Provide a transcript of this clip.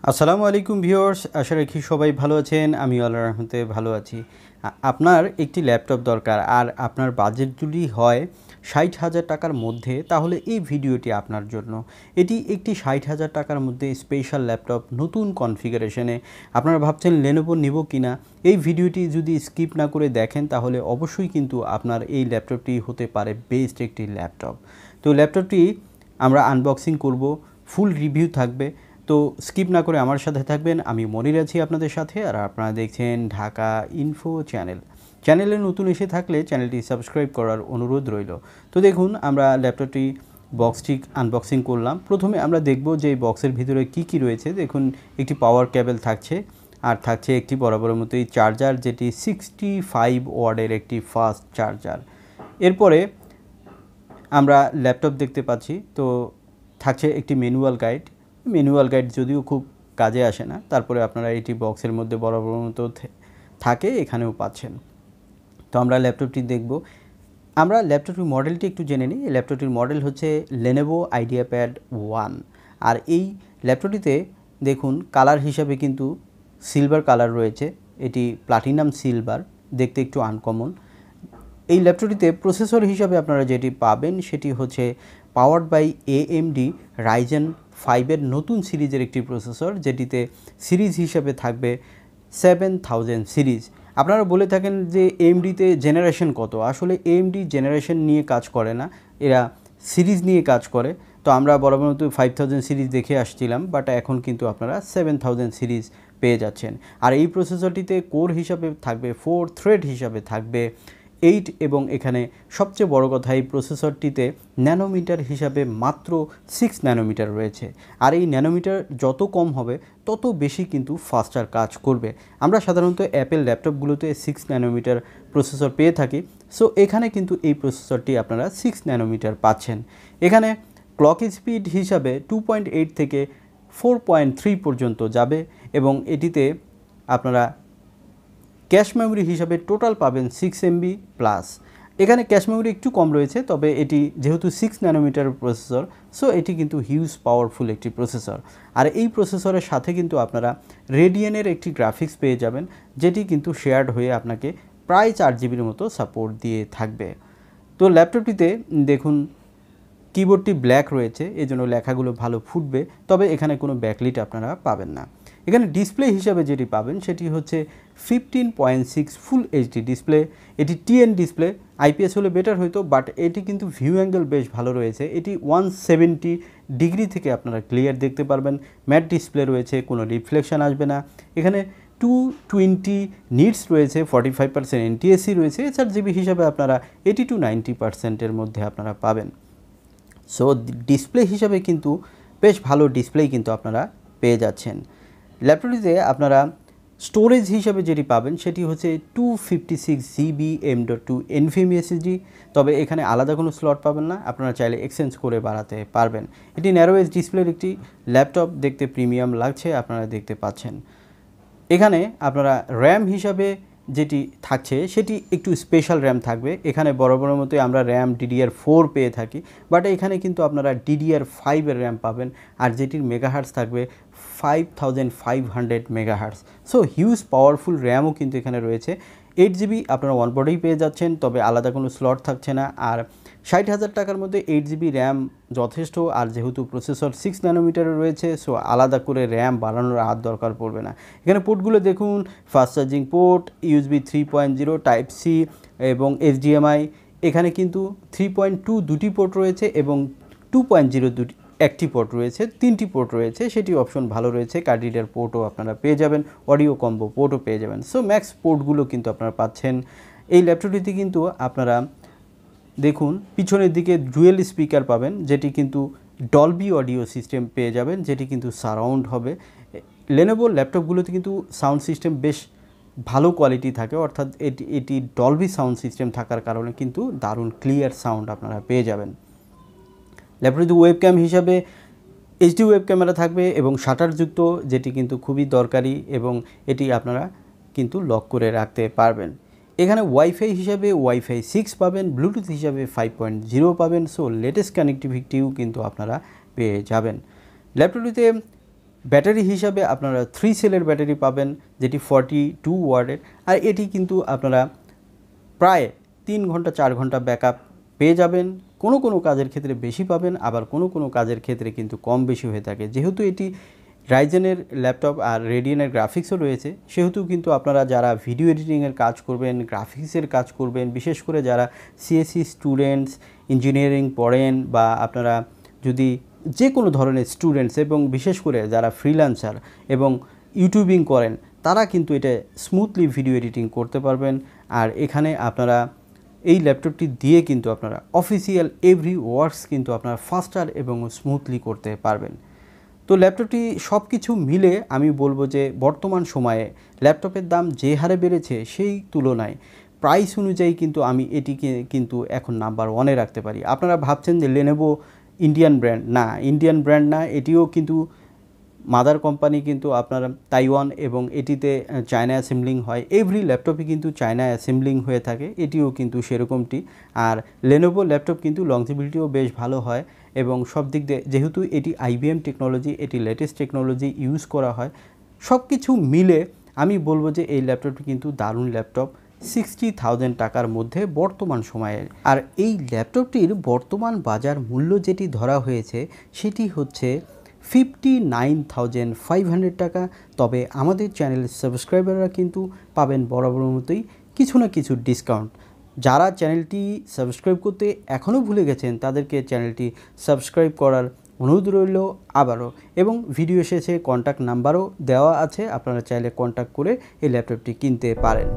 আসসালামু আলাইকুম ভিউয়ার্স, আশা রাখি সবাই ভালো আছেন। আমি আল্লাহর রহমতে ভালো আছি। আপনার একটি ল্যাপটপ দরকার আর আপনার বাজেট যদি হয় ৬০,০০০ টাকার মধ্যে, তাহলে এই ভিডিওটি আপনার জন্য। এটি একটি ৬০,০০০ টাকার মধ্যে স্পেশাল ল্যাপটপ, নতুন কনফিগারেশনে। আপনারা ভাবছেন Lenovo নেব কিনা? এই ভিডিওটি যদি স্কিপ না করে দেখেন তাহলে অবশ্যই কিন্তু আপনার এই ল্যাপটপটি হতে পারে বেস্ট একটি ল্যাপটপ। তো ল্যাপটপটি আমরা আনবক্সিং করব, ফুল রিভিউ থাকবে। তো স্কিপ না করে আমার সাথে থাকবেন। আমি মনির আছি আপনাদের সাথে, আর আপনারা দেখছেন ঢাকা ইনফো চ্যানেলে নতুন এসে থাকলে চ্যানেলটি সাবস্ক্রাইব করার অনুরোধ রইল। তো দেখুন, আমরা ল্যাপটপটি বক্সটি আনবক্সিং করলাম। প্রথমে আমরা দেখব যে এই বক্সের ভিতরে কি রয়েছে। দেখুন, একটি পাওয়ার কেবল থাকছে, আর থাকছে একটি বরাবরের মতোই চার্জার, যেটি 65 ওয়াটের একটি ফাস্ট চার্জার। এরপরে আমরা ল্যাপটপ দেখতে পাচ্ছি। তো থাকছে একটি ম্যানুয়াল গাইড, যদিও খুব কাজে আসে না, তারপরে আপনারা এটি বক্সের মধ্যে বরাবর মতো থাকে, এখানেও পাচ্ছেন। তো আমরা ল্যাপটপটি দেখব। আমরা ল্যাপটপটির মডেলটি একটু জেনে নিই। এই ল্যাপটপটির মডেল হচ্ছে Lenovo ideapad 1। আর এই ল্যাপটপটিতে দেখুন, কালার হিসাবে কিন্তু সিলভার কালার রয়েছে। এটি প্লাটিনাম সিলভার, দেখতে একটু আনকমন। এই ল্যাপটপটিতে প্রসেসর হিসাবে আপনারা যেটি পাবেন সেটি হচ্ছে পাওয়ার্ড বাই AMD ryzen 5 নতুন সিরিজের একটি প্রসেসর, যেটিতে সিরিজ হিসাবে থাকবে 7000 সিরিজ। আপনারা বলে থাকেন যে AMDতে জেনারেশন কত। আসলে AMD জেনারেশন নিয়ে কাজ করে না, এরা সিরিজ নিয়ে কাজ করে। তো আমরা বরাবর মতো 5000 সিরিজ দেখে আসছিলাম, বাট এখন কিন্তু আপনারা 7000 সিরিজ পেয়ে যাচ্ছেন। আর এই প্রসেসরটিতে কোর হিসাবে থাকবে 4 থ্রেড হিসাবে থাকবে 8, এবং এখানে সবচেয়ে বড় কথা, এই প্রসেসরটিতে ন্যানোমিটার হিসাবে মাত্র 6 ন্যানোমিটার রয়েছে। আর এই ন্যানোমিটার যত কম হবে তত বেশি কিন্তু ফাস্টার কাজ করবে। আমরা সাধারণত অ্যাপেল ল্যাপটপগুলোতে 6 ন্যানোমিটার প্রসেসর পেয়ে থাকি। সো এখানে কিন্তু এই প্রসেসরটি আপনারা 6 ন্যানোমিটার পাচ্ছেন। এখানে ক্লক স্পিড হিসাবে 2.8 থেকে 4.3 পর্যন্ত যাবে, এবং এটিতে আপনারা ক্যাশ মেমোরি হিসাবে টোটাল পাবেন 6 MB প্লাস। এখানে ক্যাশ মেমোরি একটু কম রয়েছে, তবে এটি যেহেতু 6 ন্যানোমিটার প্রসেসর, সো এটি কিন্তু হিউজ পাওয়ারফুল একটি প্রসেসর। আর এই প্রসেসরের সাথে কিন্তু আপনারা রেডিয়ানের একটি গ্রাফিক্স পেয়ে যাবেন, যেটি কিন্তু শেয়ার্ড হয়ে আপনাকে প্রায় 4 জিবির মতো সাপোর্ট দিয়ে থাকবে। তো ল্যাপটপটিতে দেখুন, কিবোর্ডটি ব্ল্যাক রয়েছে, এজন্য লেখাগুলো ভালো ফুটবে, তবে এখানে কোনো ব্যাকলিট আপনারা পাবেন না। এখানে ডিসপ্লে হিসাবে যেটি পাবেন সেটি হচ্ছে 15.6 ফুল এইচডি ডিসপ্লে। এটি TN ডিসপ্লে, IPS হলে বেটার হইতো, বাট এটি কিন্তু ভিউ অ্যাঙ্গেল বেশ ভালো রয়েছে। এটি 170 ডিগ্রি থেকে আপনারা ক্লিয়ার দেখতে পারবেন। ম্যাট ডিসপ্লে রয়েছে, কোনো রিফ্লেকশন আসবে না। এখানে 220 নিটস রয়েছে, 45% NTSC রয়েছে। এছাড়া জিবি হিসাবে আপনারা 80 to 90%-এর মধ্যে আপনারা পাবেন। সো ডিসপ্লে হিসাবে কিন্তু বেশ ভালো ডিসপ্লেই কিন্তু আপনারা পেয়ে যাচ্ছেন। ল্যাপটপটিতে আপনারা স্টোরেজ হিসাবে যেটি পাবেন সেটি হচ্ছে 256 GB M.2 NVMe SSD, তবে এখানে আলাদা কোনো স্লট পাবেন না, আপনারা চাইলে এক্সচেঞ্জ করে বাড়াতে পারবেন। এটি ন্যারো এজ ডিসপ্লের একটি ল্যাপটপ, দেখতে প্রিমিয়াম লাগছে, আপনারা দেখতে পাচ্ছেন। এখানে আপনারা র্যাম হিসাবে যেটি থাকছে সেটি একটু স্পেশাল র্যাম থাকবে। এখানে বরাবরের মতোই আমরা র্যাম DDR4 পেয়ে থাকি, বাট এখানে কিন্তু আপনারা DDR5 এর র্যাম পাবেন, আর যেটির মেগাহার্টস থাকবে 5500 মেগাহার্টস। সো হিউজ পাওয়ারফুল র্যামও কিন্তু এখানে রয়েছে। 8 GB আপনারা ওয়ান বোর্ডেই পেয়ে যাচ্ছেন, তবে আলাদা কোনো স্লট থাকছে না। আর ৬০,০০০ টাকার মধ্যে 8 GB র্যাম যথেষ্ট। আর যেহেতু প্রসেসর 6 ন্যানোমিটারের রয়েছে, সো আলাদা করে র্যাম বাড়ানোর আর দরকার পড়বে না। এখানে পোর্টগুলো দেখুন, fast charging port, USB 3.0, Type-C এবং HDMI। এখানে কিন্তু 3.2 দুটি পোর্ট রয়েছে, এবং 2.0 দুটি একটি পোর্ট রয়েছে। 3টি পোর্ট রয়েছে, সেটি অপশন ভালো রয়েছে। কার্ড রিডার পোর্টও আপনারা পেয়ে যাবেন, অডিও কম্বো পোর্টও পেয়ে যাবেন। সো ম্যাক্স পোর্টগুলো কিন্তু আপনারা পাচ্ছেন। এই ল্যাপটপটিতে কিন্তু আপনারা দেখুন, পিছনের দিকে ডুয়েল স্পিকার পাবেন, যেটি কিন্তু ডলবি অডিও সিস্টেম পেয়ে যাবেন, যেটি কিন্তু সারাউন্ড হবে। Lenovo ল্যাপটপগুলোতে কিন্তু সাউন্ড সিস্টেম বেশ ভালো কোয়ালিটি থাকে, অর্থাৎ এটি ডলবি সাউন্ড সিস্টেম থাকার কারণে কিন্তু দারুণ ক্লিয়ার সাউন্ড আপনারা পেয়ে যাবেন। ল্যাপটপটিতে ওয়েবক্যাম হিসাবে HD ওয়েব ক্যামেরা থাকবে, এবং শাটারযুক্ত, যেটি কিন্তু খুবই দরকারি, এবং এটি আপনারা কিন্তু লক করে রাখতে পারবেন। এখানে ওয়াইফাই হিসাবে Wi-Fi 6 পাবেন, ব্লুটুথ হিসাবে 5.0 পাবেন। সো লেটেস্ট কানেক্টিভিটিও কিন্তু আপনারা পেয়ে যাবেন। ল্যাপটপটিতে ব্যাটারি হিসাবে আপনারা 3 সেলের ব্যাটারি পাবেন, যেটি 42 ওয়াটের, আর এটি কিন্তু আপনারা প্রায় 3 ঘন্টা 4 ঘন্টা ব্যাকআপ পেয়ে যাবেন। কোনো কোনো কাজের ক্ষেত্রে বেশি পাবেন, আবার কোনো কোনো কাজের ক্ষেত্রে কিন্তু কম বেশি হয়ে থাকে। যেহেতু এটি রাইজেনের ল্যাপটপ আর রেডিয়নের গ্রাফিক্সও রয়েছে, সেহেতু কিন্তু আপনারা যারা ভিডিও এডিটিংয়ের কাজ করবেন, গ্রাফিক্সের কাজ করবেন, বিশেষ করে যারা সিএসসি স্টুডেন্টস, ইঞ্জিনিয়ারিং পড়েন, বা আপনারা যদি যে কোনো ধরনের স্টুডেন্টস, এবং বিশেষ করে যারা ফ্রিল্যান্সার এবং ইউটিউবিং করেন, তারা কিন্তু এটা স্মুথলি ভিডিও এডিটিং করতে পারবেন। আর এখানে আপনারা এই ল্যাপটপটি দিয়ে কিন্তু আপনারা অফিসিয়াল এভরি ওয়ার্কস কিন্তু আপনারা ফাস্টার এবং স্মুথলি করতে পারবেন। তো ল্যাপটপটি সব কিছু মিলে আমি বলবো যে বর্তমান সময়ে ল্যাপটপের দাম যে হারে বেড়েছে, সেই তুলনায় প্রাইস অনুযায়ী কিন্তু আমি এটিকে কিন্তু এখন নাম্বার 1-এ রাখতে পারি। আপনারা ভাবছেন যে লেনোভো ইন্ডিয়ান ব্র্যান্ড, না, ইন্ডিয়ান ব্র্যান্ড না, এটিও কিন্তু মাদার কোম্পানি কিন্তু আপনার তাইওয়ান, এবং এটিতে চায়না অ্যাসেম্বলিং হয়। এভরি ল্যাপটপই কিন্তু চায়না অ্যাসেম্বলিং হয়ে থাকে, এটিও কিন্তু সেরকমটি। আর লেনোভো ল্যাপটপ কিন্তু লংজিভিটিও বেশ ভালো হয়, এবং সব দিক দিয়ে যেহেতু এটি আইবিএম টেকনোলজি, এটি লেটেস্ট টেকনোলজি ইউজ করা হয়, সব কিছু মিলে আমি বলবো যে এই ল্যাপটপটি কিন্তু দারুণ ল্যাপটপ 60,000 টাকার মধ্যে বর্তমান সময়ে। আর এই ল্যাপটপটির বর্তমান বাজার মূল্য যেটি ধরা হয়েছে, সেটি হচ্ছে 59,500 টাকা। তবে আমাদের চ্যানেলের সাবস্ক্রাইবাররা কিন্তু পাবেন বরাবর মতোই কিছু না কিছু ডিসকাউন্ট। যারা চ্যানেলটি সাবস্ক্রাইব করতে এখনও ভুলে গেছেন, তাদেরকে চ্যানেলটি সাবস্ক্রাইব করার অনুরোধ রইল আবারও, এবং ভিডিও শেষে কন্ট্যাক্ট নাম্বারও দেওয়া আছে, আপনারা চাইলে কন্ট্যাক্ট করে এই ল্যাপটপটি কিনতে পারেন।